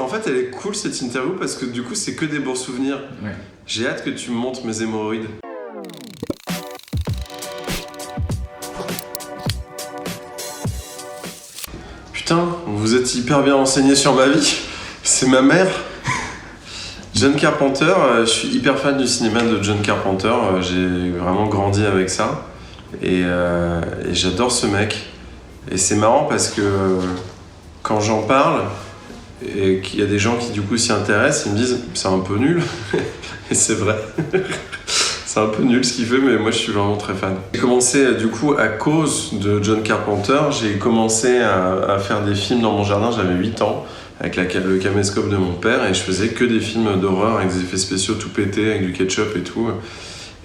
En fait, elle est cool cette interview parce que du coup, c'est que des bons souvenirs. Ouais. J'ai hâte que tu me montres mes hémorroïdes. Putain, vous êtes hyper bien renseigné sur ma vie. C'est ma mère. John Carpenter, je suis hyper fan du cinéma de John Carpenter. J'ai vraiment grandi avec ça. Et j'adore ce mec. Et c'est marrant parce que quand j'en parle, et qu'il y a des gens qui du coup s'y intéressent, ils me disent c'est un peu nul. Et c'est vrai. C'est un peu nul ce qu'il fait, mais moi je suis vraiment très fan. J'ai commencé du coup à cause de John Carpenter, j'ai commencé à faire des films dans mon jardin, j'avais 8 ans, avec le caméscope de mon père, et je faisais que des films d'horreur avec des effets spéciaux tout pétés, avec du ketchup et tout.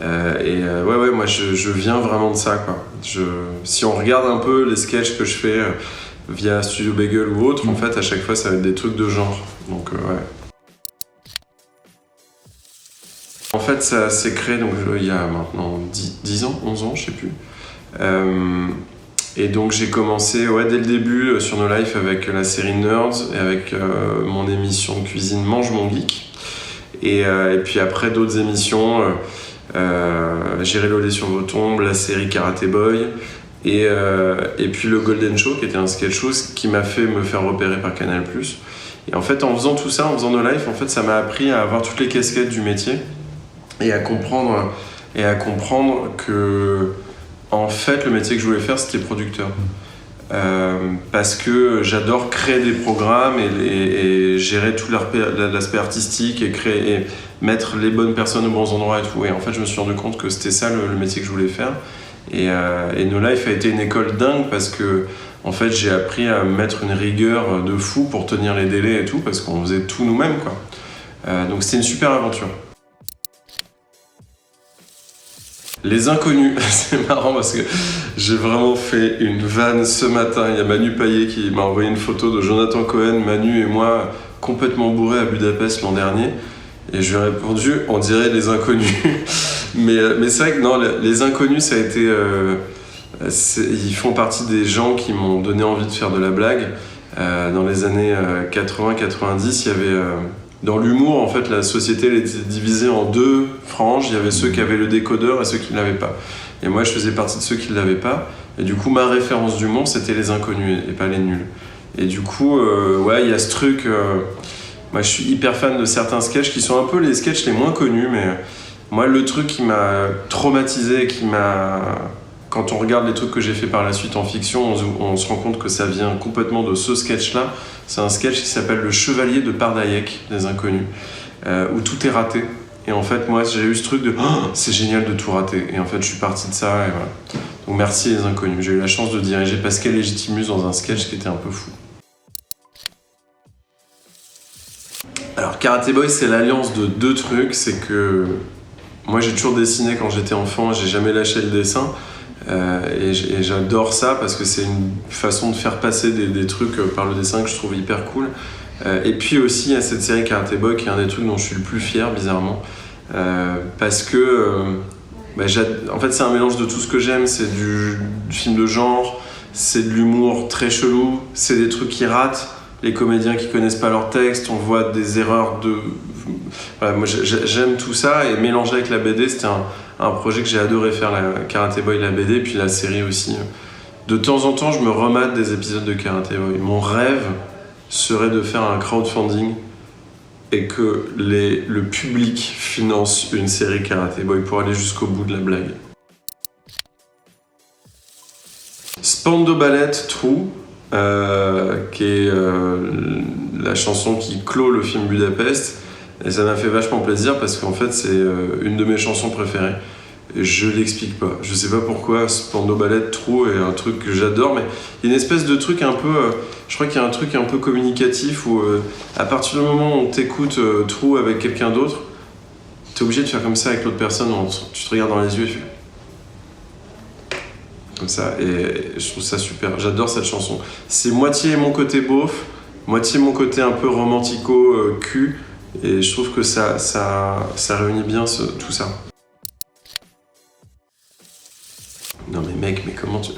Ouais, moi je viens vraiment de ça, quoi. Si on regarde un peu les sketchs que je fais via Studio Bagel ou autre, en fait à chaque fois ça va être des trucs de genre. Donc ouais. En fait, ça s'est créé donc, il y a maintenant 10 ans, 11 ans, je sais plus. Et donc j'ai commencé dès le début sur No Life avec la série Nerds et avec mon émission de cuisine Mange mon geek. Et puis après d'autres émissions, J'irai Lolé sur vos tombes, la série Karate Boy. Et puis le Golden Show, qui était un sketch show qui m'a fait me faire repérer par Canal+. Et en fait, en faisant tout ça, en faisant No Life, en fait, ça m'a appris à avoir toutes les casquettes du métier. Et à comprendre que en fait le métier que je voulais faire c'était producteur, parce que j'adore créer des programmes et gérer tout l'aspect artistique et créer et mettre les bonnes personnes aux bons endroits et tout. Et en fait je me suis rendu compte que c'était ça le métier que je voulais faire. Et No Life a été une école dingue parce que en fait j'ai appris à mettre une rigueur de fou pour tenir les délais et tout, parce qu'on faisait tout nous-mêmes, quoi. Donc c'était une super aventure. Les inconnus, c'est marrant parce que j'ai vraiment fait une vanne ce matin. Il y a Manu Payet qui m'a envoyé une photo de Jonathan Cohen, Manu et moi complètement bourrés à Budapest l'an dernier. Et je lui ai répondu, on dirait les inconnus. mais c'est vrai que non, les inconnus, ça a été... ils font partie des gens qui m'ont donné envie de faire de la blague. Dans les années 80-90, il y avait... Dans l'humour, en fait, la société elle était divisée en deux franges. Il y avait ceux qui avaient le décodeur et ceux qui ne l'avaient pas. Et moi, je faisais partie de ceux qui ne l'avaient pas. Et du coup, ma référence d'humour, c'était les inconnus et pas les nuls. Et du coup, il y a ce truc... moi, je suis hyper fan de certains sketchs qui sont un peu les sketchs les moins connus. Mais moi, le truc qui m'a traumatisé, quand on regarde les trucs que j'ai fait par la suite en fiction, on se rend compte que ça vient complètement de ce sketch-là. C'est un sketch qui s'appelle Le Chevalier de Pardaillac des Inconnus, où tout est raté. Et en fait, moi, j'ai eu ce truc de c'est génial de tout rater. Et en fait, je suis parti de ça. Et voilà. Donc merci les Inconnus. J'ai eu la chance de diriger Pascal Légitimus dans un sketch qui était un peu fou. Alors, Karate Boy, c'est l'alliance de deux trucs. C'est que moi, j'ai toujours dessiné quand j'étais enfant. J'ai jamais lâché le dessin. Et j'adore ça parce que c'est une façon de faire passer des trucs par le dessin que je trouve hyper cool. Et puis aussi il y a cette série Karate Boy qui est un des trucs dont je suis le plus fier bizarrement, parce que en fait c'est un mélange de tout ce que j'aime. C'est du film de genre, c'est de l'humour très chelou, c'est des trucs qui ratent, les comédiens qui connaissent pas leur texte, on voit des erreurs de... Voilà, moi j'aime tout ça, et mélanger avec la BD, c'était un projet que j'ai adoré faire, la Karate Boy, la BD, puis la série aussi. De temps en temps, je me remate des épisodes de Karate Boy. Mon rêve serait de faire un crowdfunding et que le public finance une série Karate Boy pour aller jusqu'au bout de la blague. Spandau Ballet True, qui est la chanson qui clôt le film Budapest. Et ça m'a fait vachement plaisir parce qu'en fait c'est une de mes chansons préférées. Et je l'explique pas. Je sais pas pourquoi Spandau Ballet True est un truc que j'adore, mais il y a une espèce de truc un peu... je crois qu'il y a un truc un peu communicatif où à partir du moment où on t'écoute True avec quelqu'un d'autre, t'es obligé de faire comme ça avec l'autre personne, tu te regardes dans les yeux et tu fais... Comme ça, et je trouve ça super. J'adore cette chanson. C'est moitié mon côté beauf, moitié mon côté un peu romantico cul. Et je trouve que ça réunit bien tout ça. Non mais mec, mais comment tu...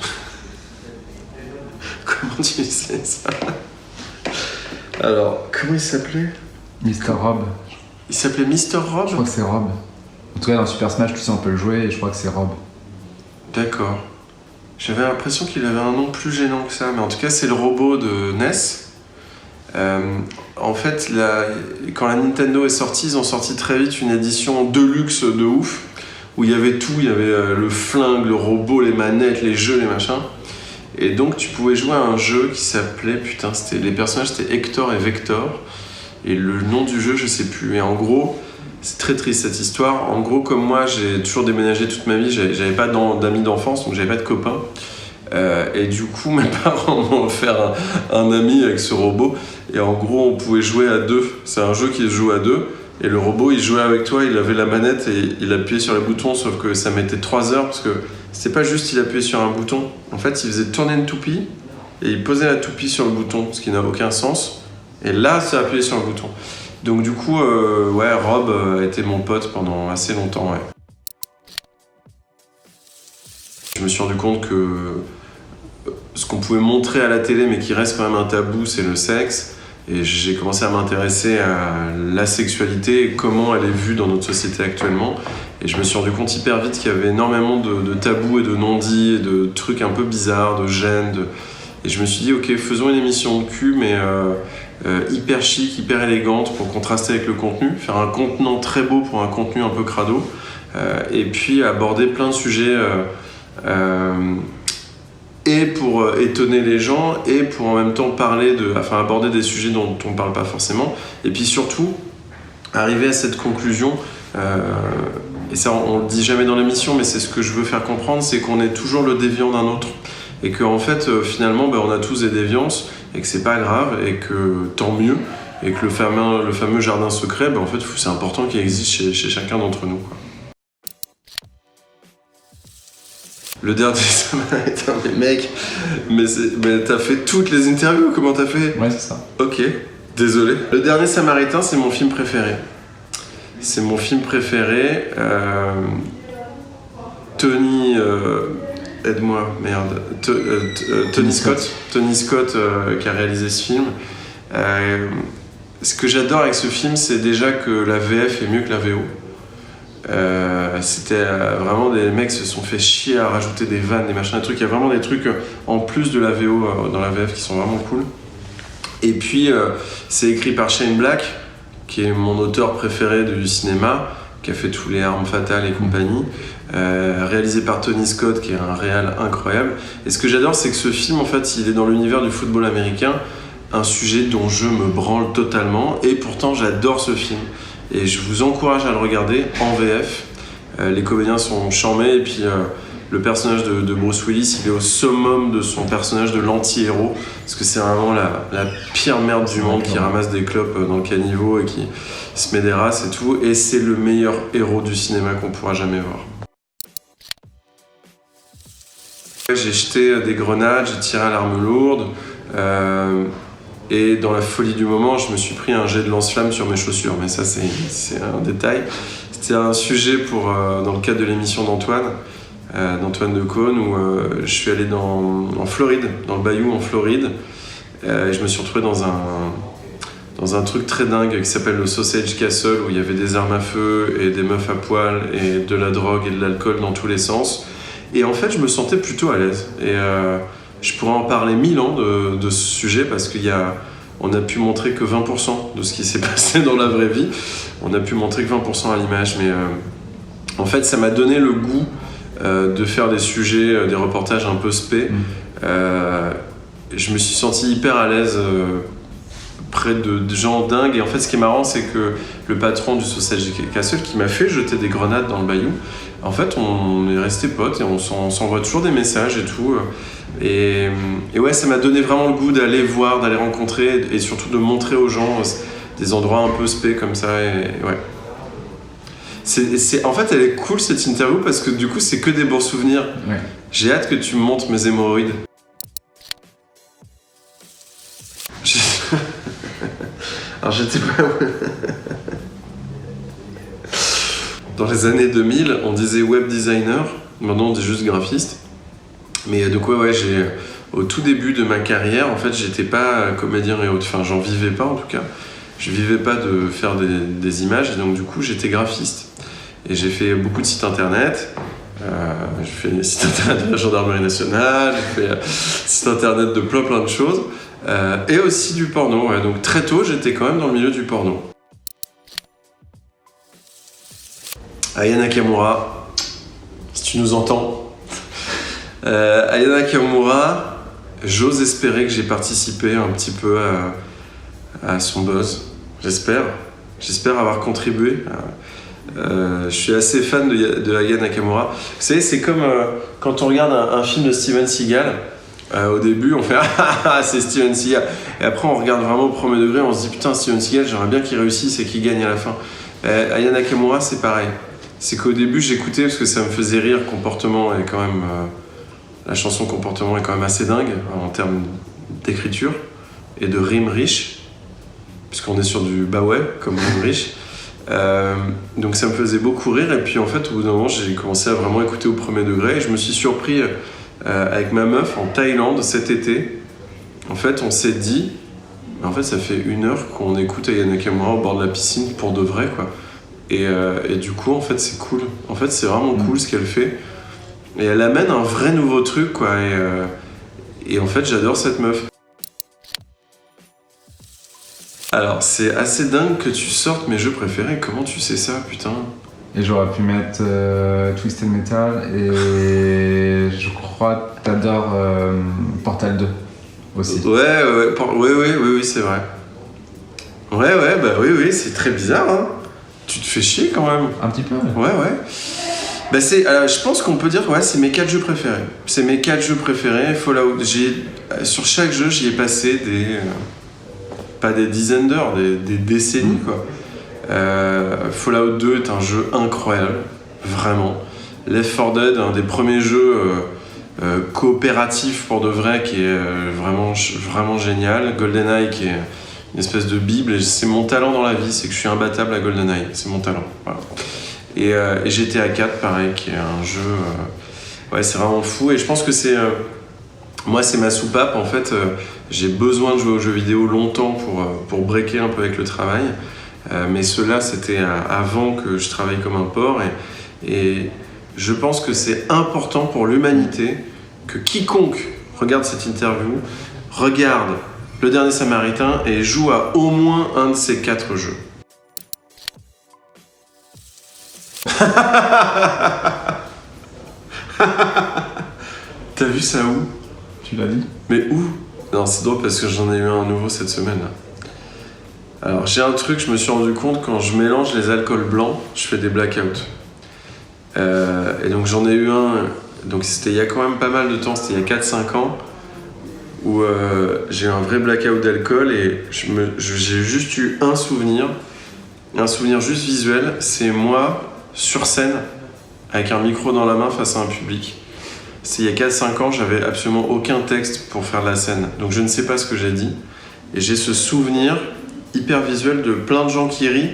comment tu sais ça? Alors, comment il s'appelait? Mr. Rob. Il s'appelait Mr. Rob? Je crois que c'est Rob. En tout cas, dans Super Smash, tu sais, on peut le jouer et je crois que c'est Rob. D'accord. J'avais l'impression qu'il avait un nom plus gênant que ça, mais en tout cas, c'est le robot de NES. En fait, quand la Nintendo est sortie, ils ont sorti très vite une édition deluxe de ouf, où il y avait tout, il y avait le flingue, le robot, les manettes, les jeux, les machins. Et donc tu pouvais jouer à un jeu qui s'appelait, les personnages c'était Hector et Vector, et le nom du jeu je sais plus. Et en gros, c'est très triste cette histoire. En gros, comme moi j'ai toujours déménagé toute ma vie, j'avais pas d'amis d'enfance, donc j'avais pas de copains. Et du coup, mes parents m'ont offert un ami avec ce robot. Et en gros, on pouvait jouer à deux. C'est un jeu qui se joue à deux. Et le robot, il jouait avec toi, il avait la manette et il appuyait sur les boutons, sauf que ça mettait 3 heures parce que c'était pas juste il appuyait sur un bouton. En fait, il faisait tourner une toupie et il posait la toupie sur le bouton, ce qui n'a aucun sens. Et là, ça appuyait sur le bouton. Donc du coup, Rob a été mon pote pendant assez longtemps, ouais. Je me suis rendu compte que ce qu'on pouvait montrer à la télé, mais qui reste quand même un tabou, c'est le sexe. Et j'ai commencé à m'intéresser à la sexualité et comment elle est vue dans notre société actuellement. Et je me suis rendu compte hyper vite qu'il y avait énormément de tabous et de non-dits et de trucs un peu bizarres, de gênes. Et je me suis dit, ok, faisons une émission de cul, mais hyper chic, hyper élégante pour contraster avec le contenu. Faire un contenant très beau pour un contenu un peu crado. Et puis aborder plein de sujets... et pour étonner les gens et pour en même temps aborder des sujets dont on ne parle pas forcément, et puis surtout arriver à cette conclusion, et ça on le dit jamais dans l'émission, mais c'est ce que je veux faire comprendre, c'est qu'on est toujours le déviant d'un autre, et qu'en fait finalement on a tous des déviances et que c'est pas grave et que tant mieux, et que le fameux jardin secret, en fait c'est important qu'il existe chez chacun d'entre nous, quoi. Le dernier Samaritain, mais mec, mais t'as fait toutes les interviews, comment t'as fait? Ouais, c'est ça. Ok, désolé. Le dernier Samaritain, c'est mon film préféré. C'est mon film préféré. Tony... aide-moi, merde. Tony Scott. Tony Scott qui a réalisé ce film. Ce que j'adore avec ce film, c'est déjà que la VF est mieux que la VO. C'était vraiment des mecs se sont fait chier à rajouter des vannes, des machins, des trucs. Il y a vraiment des trucs en plus de la VO dans la VF qui sont vraiment cool. Et puis c'est écrit par Shane Black, qui est mon auteur préféré du cinéma, qui a fait tous les Armes Fatales et compagnie, réalisé par Tony Scott, qui est un réal incroyable. Et ce que j'adore, c'est que ce film, en fait, il est dans l'univers du football américain, un sujet dont je me branle totalement, et pourtant j'adore ce film. Et je vous encourage à le regarder en VF. Les comédiens sont charmés, et puis le personnage de Bruce Willis, il est au summum de son personnage de l'anti-héros, parce que c'est vraiment la pire merde du monde, qui ramasse des clopes dans le caniveau et qui se met des races et tout, et c'est le meilleur héros du cinéma qu'on pourra jamais voir. J'ai jeté des grenades, j'ai tiré à l'arme lourde, et dans la folie du moment, je me suis pris un jet de lance-flamme sur mes chaussures, mais ça c'est un détail. C'était un sujet dans le cadre de l'émission d'Antoine Decaune, où je suis allé en Floride, dans le bayou en Floride, et je me suis retrouvé dans un truc très dingue qui s'appelle le Sausage Castle, où il y avait des armes à feu et des meufs à poil et de la drogue et de l'alcool dans tous les sens. Et en fait, je me sentais plutôt à l'aise. Et je pourrais en parler 1000 ans de ce sujet, parce qu'on a pu montrer que 20% de ce qui s'est passé dans la vraie vie. On a pu montrer que 20% à l'image, mais en fait, ça m'a donné le goût de faire des sujets, des reportages un peu spé. Je me suis senti hyper à l'aise près de gens dingues. Et en fait, ce qui est marrant, c'est que le patron du Sausage Castle, qui m'a fait jeter des grenades dans le bayou, en fait, on est restés potes et on s'envoie toujours des messages et tout. Et ouais, ça m'a donné vraiment le goût d'aller voir, d'aller rencontrer, et surtout de montrer aux gens des endroits un peu spé comme ça. Et ouais. En fait, elle est cool cette interview, parce que du coup, c'est que des bons souvenirs. Ouais. J'ai hâte que tu me montres mes hémorroïdes. Alors j'étais pas... Dans les années 2000, on disait web designer, maintenant on dit juste graphiste. Mais donc ouais, au tout début de ma carrière, en fait, j'étais pas comédien et autres. Enfin, j'en vivais pas en tout cas. Je vivais pas de faire des images, et donc du coup, j'étais graphiste. Et j'ai fait beaucoup de sites internet. J'ai fait des sites internet de la Gendarmerie nationale, j'ai fait site internet de plein de choses. Et aussi du porno. Ouais. Donc très tôt, j'étais quand même dans le milieu du porno. Aya Nakamura, si tu nous entends. Aya Nakamura, j'ose espérer que j'ai participé un petit peu à son buzz. J'espère avoir contribué. Je suis assez fan de Aya Nakamura. Vous savez, c'est comme quand on regarde un film de Steven Seagal. Au début, on fait ah c'est Steven Seagal. Et après, on regarde vraiment au premier degré, on se dit putain, Steven Seagal, j'aimerais bien qu'il réussisse et qu'il gagne à la fin. Aya Nakamura, c'est pareil. C'est qu'au début, j'écoutais parce que ça me faisait rire. Comportement est quand même. La chanson Comportement est quand même assez dingue en termes d'écriture et de rimes riches. Puisqu'on est sur du bah ouais, comme rimes riches. Donc ça me faisait beaucoup rire. Et puis en fait, au bout d'un moment, j'ai commencé à vraiment écouter au premier degré. Et je me suis surpris avec ma meuf en Thaïlande cet été. En fait, on s'est dit. En fait, ça fait 1 heure qu'on écoute Aya Nakamura au bord de la piscine pour de vrai, quoi. Et du coup, en fait, c'est cool. En fait, c'est vraiment cool ce qu'elle fait. Et elle amène un vrai nouveau truc, quoi. Et en fait, j'adore cette meuf. Alors, c'est assez dingue que tu sortes mes jeux préférés. Comment tu sais ça, putain? Et j'aurais pu mettre Twisted Metal et je crois que t'adores Portal 2 aussi. Oui, c'est vrai. Oui, c'est très bizarre, hein. Tu te fais chier quand même. Un petit peu. Ouais. Bah je pense qu'on peut dire que c'est mes 4 jeux préférés. C'est mes 4 jeux préférés. Fallout, sur chaque jeu, j'y ai passé pas des dizaines d'heures, des décennies, quoi. Fallout 2 est un jeu incroyable, vraiment. Left 4 Dead, un des premiers jeux coopératifs pour de vrai, qui est vraiment génial. GoldenEye, qui est une espèce de bible, et c'est mon talent dans la vie, c'est que je suis imbattable à GoldenEye, c'est mon talent. Voilà. Et GTA 4, pareil, qui est un jeu... c'est vraiment fou, et je pense que c'est... moi, c'est ma soupape, en fait. J'ai besoin de jouer aux jeux vidéo longtemps pour breaker un peu avec le travail. Mais cela, c'était avant que je travaille comme un porc. Et je pense que c'est important pour l'humanité que quiconque regarde cette interview, regarde Le Dernier Samaritain et joue à au moins un de ces 4 jeux. T'as vu ça où? Tu l'as dit? Mais où? Non, c'est drôle parce que j'en ai eu un nouveau cette semaine. Alors, j'ai un truc, je me suis rendu compte, quand je mélange les alcools blancs, je fais des blackouts. Et donc, j'en ai eu un, donc c'était il y a quand même pas mal de temps, c'était il y a 4-5 ans, où j'ai eu un vrai blackout d'alcool et j'ai juste eu un souvenir juste visuel, c'est moi sur scène, avec un micro dans la main face à un public. C'est il y a 4-5 ans, j'avais absolument aucun texte pour faire la scène, donc je ne sais pas ce que j'ai dit. Et j'ai ce souvenir hyper visuel de plein de gens qui rient.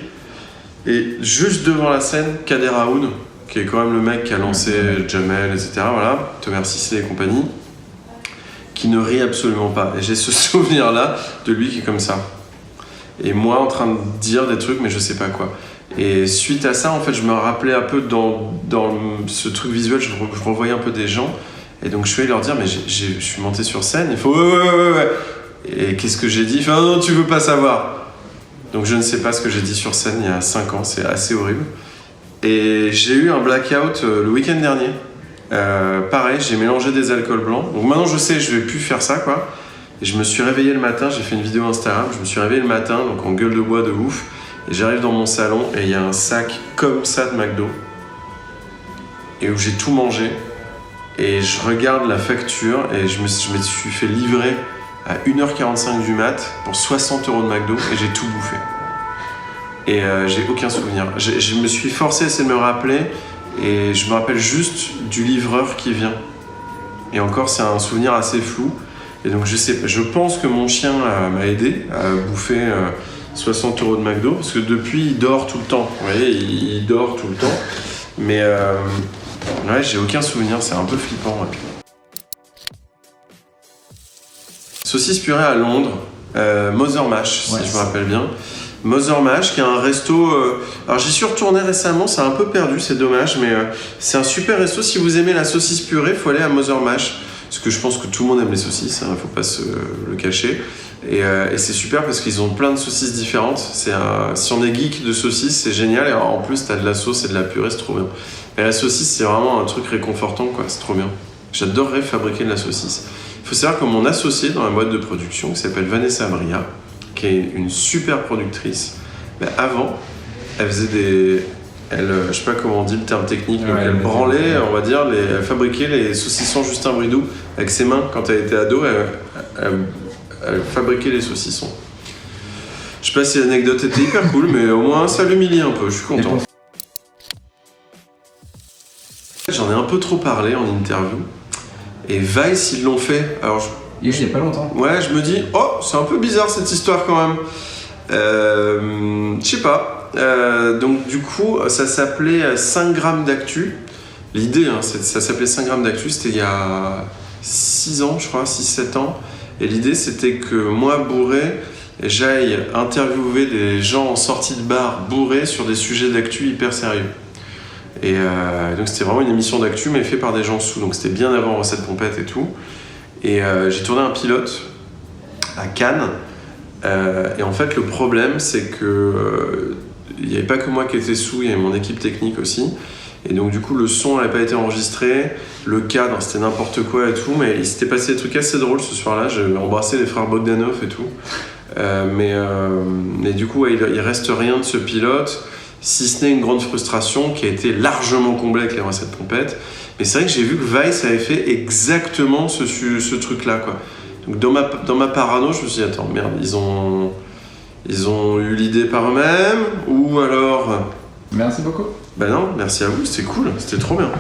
Et juste devant la scène, Kader Aoun, qui est quand même le mec qui a lancé Jamel, etc., voilà, Thomas Sisley et compagnie, qui ne rit absolument pas. Et j'ai ce souvenir-là de lui qui est comme ça. Et moi en train de dire des trucs, mais je sais pas quoi. Et suite à ça, en fait, je me rappelais un peu dans ce truc visuel, je revoyais un peu des gens. Et donc je suis allé leur dire, mais je suis monté sur scène, il faut ouais. Et qu'est-ce que j'ai dit? Enfin, non, tu veux pas savoir. Donc je ne sais pas ce que j'ai dit sur scène il y a 5 ans, c'est assez horrible. Et j'ai eu un blackout le week-end dernier. Pareil, j'ai mélangé des alcools blancs. Donc maintenant je sais, je vais plus faire ça, quoi. Et je me suis réveillé le matin, j'ai fait une vidéo Instagram, je me suis réveillé le matin, donc en gueule de bois de ouf. Et j'arrive dans mon salon et il y a un sac comme ça de McDo. Et où j'ai tout mangé. Et je regarde la facture et je me suis fait livrer à 1h45 du mat pour 60 € de McDo et j'ai tout bouffé. Et j'ai aucun souvenir. Je me suis forcé à essayer de me rappeler et je me rappelle juste du livreur qui vient. Et encore, c'est un souvenir assez flou. Et donc je pense que mon chien m'a aidé à bouffer 60 € de McDo parce que depuis il dort tout le temps. Vous voyez, il dort tout le temps. Mais ouais, j'ai aucun souvenir, c'est un peu flippant. Ouais. Saucisse purée à Londres, Mother Mash, Ouais, si je me rappelle bien. Mother Mash, qui est un resto... alors j'y suis retourné récemment, c'est un peu perdu, c'est dommage, mais c'est un super resto. Si vous aimez la saucisse purée, il faut aller à Mother Mash, parce que je pense que tout le monde aime les saucisses, il ne faut pas se le cacher. Et c'est super parce qu'ils ont plein de saucisses différentes. Si on est geek de saucisses, c'est génial. Et en plus, tu as de la sauce et de la purée, c'est trop bien. Et la saucisse, c'est vraiment un truc réconfortant, quoi. C'est trop bien. J'adorerais fabriquer de la saucisse. Il faut savoir que mon associé dans la boîte de production, qui s'appelle Vanessa Bria, qui est une super productrice, mais avant, elle faisait des... je sais pas comment on dit le terme technique, donc elle branlait, on va dire, elle fabriquait les saucissons Justin Bridou avec ses mains. Quand elle était ado, elle fabriquait les saucissons. Je sais pas si l'anecdote était hyper cool, mais au moins ça l'humilie un peu, je suis content. J'en ai un peu trop parlé en interview, et Vice ils l'ont fait. Alors il y a pas longtemps. Ouais, je me dis, oh, c'est un peu bizarre cette histoire quand même. Je sais pas. Donc du coup, ça s'appelait 5 grammes d'actu. L'idée, ça s'appelait 5 grammes d'actu, c'était il y a 6 ans, je crois, 6-7 ans. Et l'idée, c'était que moi, bourré, j'aille interviewer des gens en sortie de bar bourrés sur des sujets d'actu hyper sérieux. Et donc c'était vraiment une émission d'actu, mais fait par des gens sous. Donc c'était bien avant Recette Pompette et tout. Et j'ai tourné un pilote à Cannes. Et en fait, le problème, c'est que il n'y avait pas que moi qui était sous, il y avait mon équipe technique aussi. Et donc, du coup, le son n'avait pas été enregistré, le cadre, c'était n'importe quoi et tout. Mais il s'était passé des trucs assez drôles ce soir-là. J'ai embrassé les frères Bogdanov et tout. Mais du coup, ouais, il reste rien de ce pilote, si ce n'est une grande frustration qui a été largement comblée avec les recettes pompettes. Mais c'est vrai que j'ai vu que Vice avait fait exactement ce truc-là, quoi. Donc dans ma parano, je me suis dit, attends, merde, ils ont eu l'idée par eux-mêmes, ou alors... Merci beaucoup. Ben non, merci à vous, c'était cool, c'était trop bien.